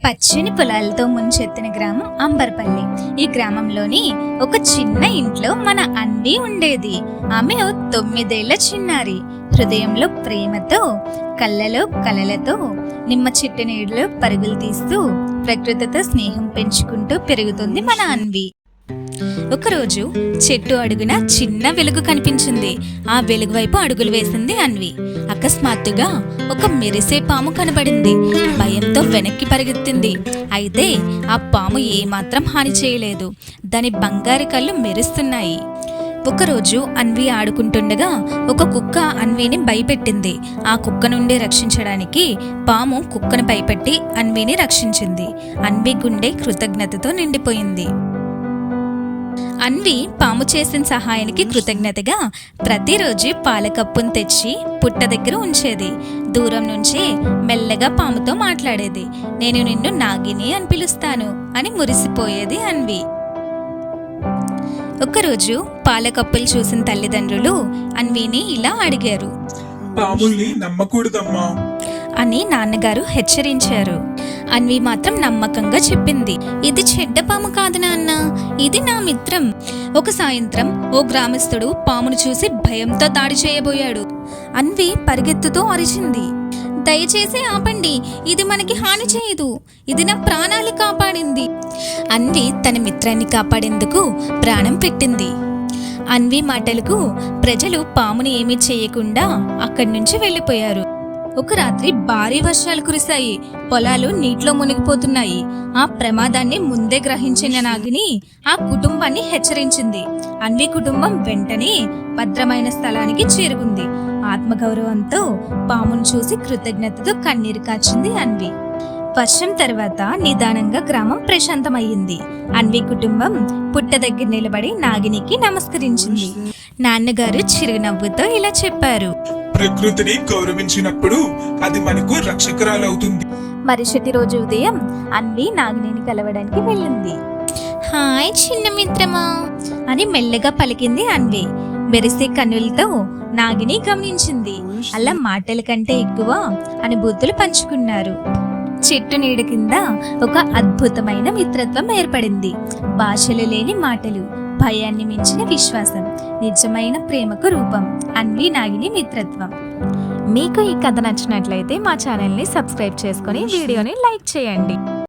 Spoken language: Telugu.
పచ్చని పొలాలతో ముంచెత్తిన గ్రామం అంబర్పల్లి. ఈ గ్రామంలోని ఒక చిన్న ఇంట్లో మన అన్వి ఉండేది. ఆమె 9 ఏళ్ల చిన్నారి. హృదయంలో ప్రేమతో, కళ్ళలో కలలతో, నిమ్మ చెట్టు నీడలో పరుగులు తీస్తూ ప్రకృతితో స్నేహం పెంచుకుంటూ పెరుగుతుంది మన అన్వి. ఒకరోజు చెట్టు అడుగున చిన్న వెలుగు కనిపించింది. ఆ వెలుగు వైపు అడుగులు వేసింది అన్వి. అకస్మాత్తుగా ఒక మెరిసే పాము కనబడింది. భయంతో వెనక్కి పరిగెత్తింది. అయితే ఆ పాము ఏమాత్రం హాని చేయలేదు. దాని బంగారు కళ్ళు మెరుస్తున్నాయి. ఒకరోజు అన్వి ఆడుకుంటుండగా ఒక కుక్క అన్విని భయపెట్టింది. ఆ కుక్క నుండి రక్షించడానికి పాము కుక్కను భయపెట్టి అన్విని రక్షించింది. అన్వి గుండె కృతజ్ఞతతో నిండిపోయింది. అన్వి పాము చేసిన సహాయానికి కృతజ్ఞతగా ప్రతిరోజు పాల కప్పును తెచ్చి పుట్ట దగ్గర ఉంచేది. దూరం నుంచే మెల్లగా పాముతో మాట్లాడేది. నేను నిన్ను నాగిని అని పిలుస్తాను అని మురిసిపోయేది అన్వి. ఒకరోజు పాల కప్పులు చూసిన తల్లిదండ్రులు అన్విని ఇలా అడిగారు. పాముల్ని నమ్మకూడదమ్మా అని నాన్నగారు హెచ్చరించారు. అన్వి మాత్రం నమ్మకంగా చెప్పింది, ఇది చెడ్డ పాము కాదు నాన్న, ఇది నా మిత్రం. ఒక సాయంత్రం ఓ గ్రామస్తుడు పామును చూసి భయంతో దాడి చేయబోయాడు. అన్వి పరిగెత్తుతూ అరిచింది, దయచేసి ఆపండి, ఇది మనకి హాని చేయదు, ఇది నా ప్రాణాలు కాపాడింది. అన్వి తన మిత్రాన్ని కాపాడేందుకు ప్రాణం పెట్టింది. అన్వి మాటలకు ప్రజలు పాముని ఏమీ చేయకుండా అక్కడి నుంచి వెళ్ళిపోయారు. ఒక రాత్రి భారీ వర్షాలు కురిశాయి. పొలాలు నీటిలో మునిగిపోతున్నాయి. ఆ ప్రమాదాన్ని ముందే గ్రహించిన నాగిని ఆ కుటుంబాన్ని హెచ్చరించింది. అన్వి కుటుంబం వెంటనే భద్రమైన స్థలానికి చేరుకుంది. ఆత్మగౌరవంతో పామును చూసి కృతజ్ఞతతో కన్నీరు కాచింది అన్వి. వర్షం తర్వాత నిదానంగా గ్రామం ప్రశాంతమయ్యింది. అన్వి కుటుంబం పుట్ట దగ్గర నిలబడి నాగినికి నమస్కరించింది. నాన్నగారు చిరునవ్వుతో ఇలా చెప్పారు, ప్రకృతిని గౌరవించినప్పుడు అది మనకు రక్షకురాలవుతుంది. మరుసటి రోజు ఉదయం అన్వి నాగిని కలవడానికి వెళ్ళింది. హాయ్ చిన్న మిత్రమా అని మెల్లగా పలికింది అన్వి. మెరిసే కన్నులతో నాగిని గమనించింది. అలా మాటల కంటే ఎక్కువ అనుభూతులు పంచుకున్నారు. చెట్టు నీడ కింద ఒక అద్భుతమైన మిత్రత్వం ఏర్పడింది. భాషలు లేని మాటలు, భయాన్ని మించిన విశ్వాసం, నిజమైన ప్రేమకు రూపం అన్వి నాగిని మిత్రత్వం. మీకు ఈ కథ నచ్చినట్లయితే మా ఛానల్ని సబ్స్క్రైబ్ చేసుకొని వీడియోని లైక్ చేయండి.